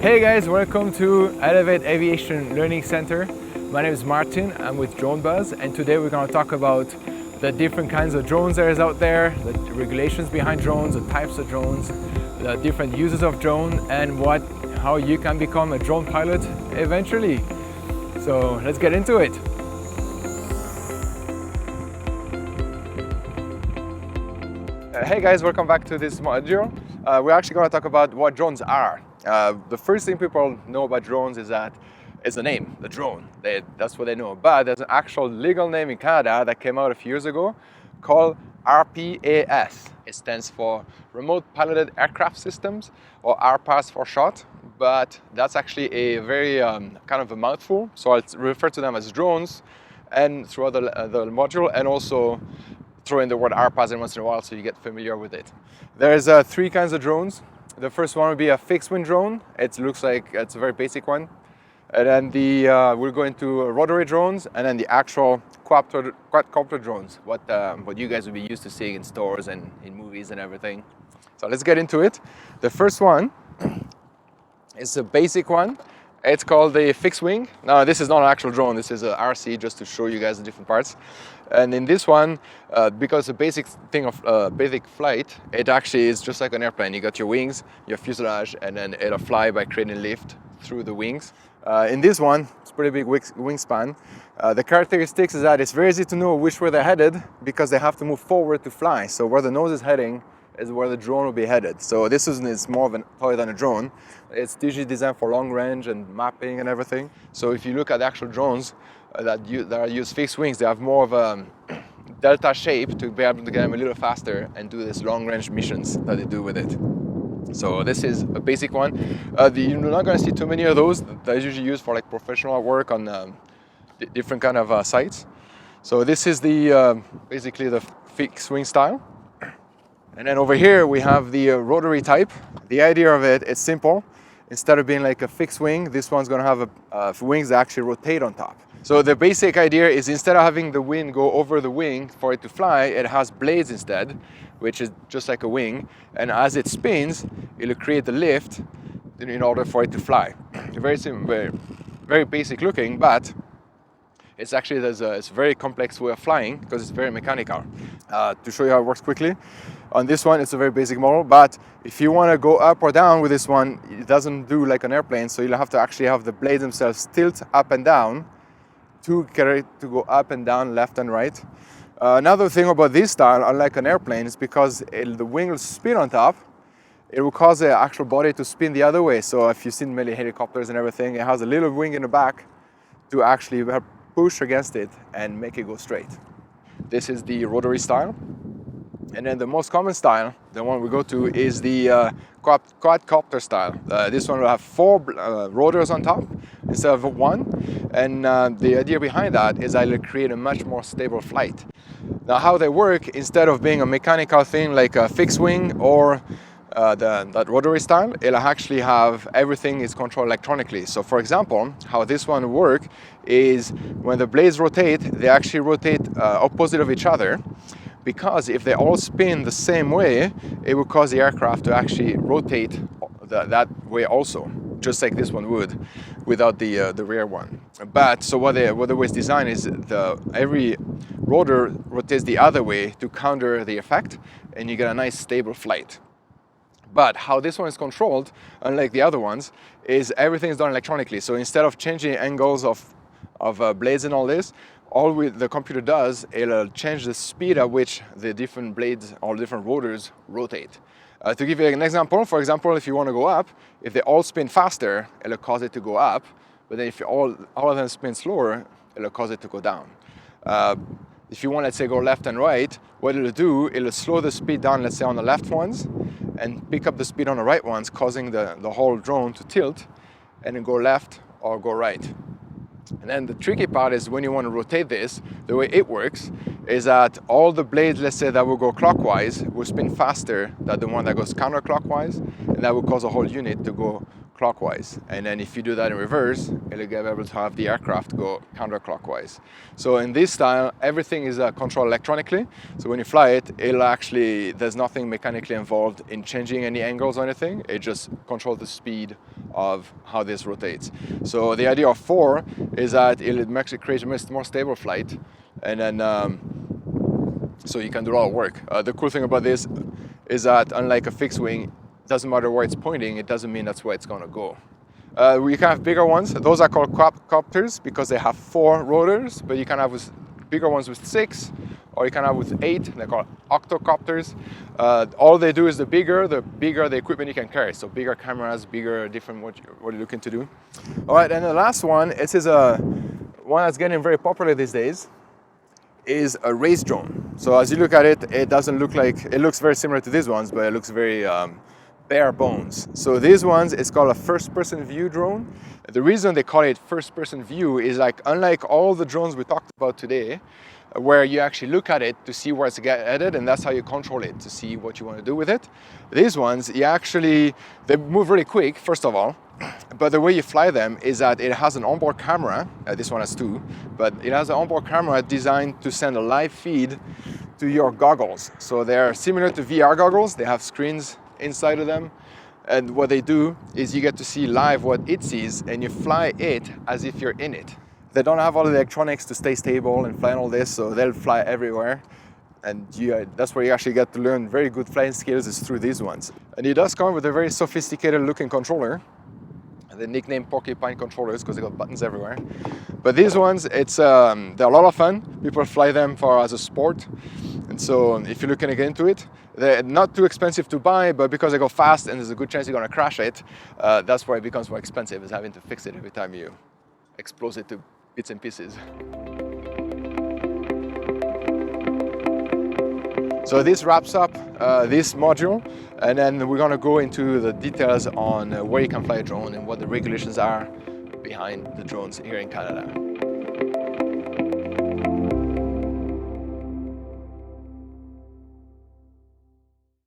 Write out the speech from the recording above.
Hey guys, welcome to Elevate Aviation Learning Center. My name is Martin, I'm with Drone Buzz, and today we're going to talk about the different kinds of drones there is out there, the regulations behind drones, the types of drones, the different uses of drone, and how you can become a drone pilot eventually. So let's get into it. Hey guys, welcome back to this module. We're actually going to talk about what drones are. The first thing people know about drones is that it's the name, the drone. That's what they know. But there's an actual legal name in Canada that came out a few years ago called RPAS. It stands for Remote Piloted Aircraft Systems, or RPAS for short. But that's actually a very kind of a mouthful. So I'll refer to them as drones and throughout the module, and also throw in the word RPAS in once in a while so you get familiar with it. There's three kinds of drones. The first one would be a fixed wing drone. It looks like it's a very basic one. And then we'll go into rotary drones, and then the actual quadcopter drones, what you guys would be used to seeing in stores and in movies and everything. So let's get into it. The first one is a basic one. It's called the fixed wing. Now this is not an actual drone, this is a RC, just to show you guys the different parts. And in this one, because the basic thing of basic flight, it actually is just like an airplane. You got your wings, your fuselage, and then it'll fly by creating lift through the wings. In this one, it's pretty big wingspan. The characteristics is that it's very easy to know which way they're headed because they have to move forward to fly. So where the nose is heading is where the drone will be headed. So this is more of a toy than a drone. It's usually designed for long range and mapping and everything. So if you look at the actual drones that use fixed wings, they have more of a delta shape to be able to get them a little faster and do these long range missions that they do with it. So this is a basic one. You're not going to see too many of those. They're usually used for like professional work on different kind of sites. So this is the basically the fixed wing style. And then over here we have the rotary type. The idea of it is simple. Instead of being like a fixed wing, this one's going to have wings that actually rotate on top. So the basic idea is instead of having the wind go over the wing for it to fly, it has blades instead, which is just like a wing. And as it spins, it'll create the lift in order for it to fly. Very simple, very basic looking, but it's actually it's a very complex way of flying because it's very mechanical. To show you how it works quickly, on this one it's a very basic model, but if you want to go up or down with this one, it doesn't do like an airplane, so you'll have to actually have the blades themselves tilt up and down to go up and down, left and right. Another thing about this style, unlike an airplane, is because the wing will spin on top, it will cause the actual body to spin the other way. So if you've seen many helicopters and everything, it has a little wing in the back to actually push against it and make it go straight. This is the rotary style. And then the most common style, the one we go to, is the quadcopter style. This one will have 4 rotors on top instead of 1. And the idea behind that is that it'll create a much more stable flight. Now how they work, instead of being a mechanical thing like a fixed wing or that rotary style, it'll actually have everything is controlled electronically. So for example, how this one will work is when the blades rotate, they actually rotate opposite of each other, because if they all spin the same way, it will cause the aircraft to actually rotate that way also, just like this one would without the rear one. But so what the way it's designed is every rotor rotates the other way to counter the effect, and you get a nice stable flight. But how this one is controlled, unlike the other ones, is everything is done electronically. So instead of changing angles of blades and all this, the computer does, it'll change the speed at which the different blades or different rotors rotate. To give you an example, for example, if you want to go up, if they all spin faster, it'll cause it to go up. But then if all of them spin slower, it'll cause it to go down. If you want, let's say, go left and right, what it'll do, it'll slow the speed down, let's say, on the left ones, and pick up the speed on the right ones, causing the whole drone to tilt and then go left or go right. And then the tricky part is when you want to rotate this, the way it works is that all the blades, let's say, that will go clockwise will spin faster than the one that goes counterclockwise, and that will cause a whole unit to go clockwise. And then if you do that in reverse, it'll be able to have the aircraft go counterclockwise. So in this style, everything is controlled electronically. So when you fly it, there's nothing mechanically involved in changing any angles or anything. It just controls the speed of how this rotates. So the idea of 4 is that it actually creates a more stable flight. And then, so you can do all the work. The cool thing about this is that unlike a fixed wing, it doesn't matter where it's pointing, it doesn't mean that's where it's gonna go. You can have bigger ones. Those are called quadcopters because they have 4 rotors, but you can have bigger ones with 6, or you can have with 8. They're called octocopters. All they do is the bigger the equipment you can carry. So bigger cameras, bigger different what you're looking to do. All right, and the last one, it is one that's getting very popular these days, is a race drone. So as you look at it, it looks very similar to these ones, but it looks very bare bones. So these ones, it's called a first-person view drone. The reason they call it first-person view is unlike all the drones we talked about today, where you actually look at it to see where it's headed, and that's how you control it, to see what you want to do with it. These ones, they move really quick, first of all, but the way you fly them is that it has an onboard camera. This one has 2, but it has an onboard camera designed to send a live feed to your goggles. So they're similar to VR goggles. They have screens inside of them, and what they do is you get to see live what it sees, and you fly it as if you're in it. They don't have all the electronics to stay stable and fly all this, so they'll fly everywhere. And that's where you actually get to learn very good flying skills, is through these ones. And it does come with a very sophisticated looking controller. They nicknamed porcupine controllers because they got buttons everywhere. But these ones, they're a lot of fun. People fly them as a sport. And so if you're looking to get into it, they're not too expensive to buy, but because they go fast and there's a good chance you're gonna crash it, that's why it becomes more expensive, is having to fix it every time you expose it to bits and pieces. So this wraps up this module, and then we're gonna go into the details on where you can fly a drone and what the regulations are behind the drones here in Canada.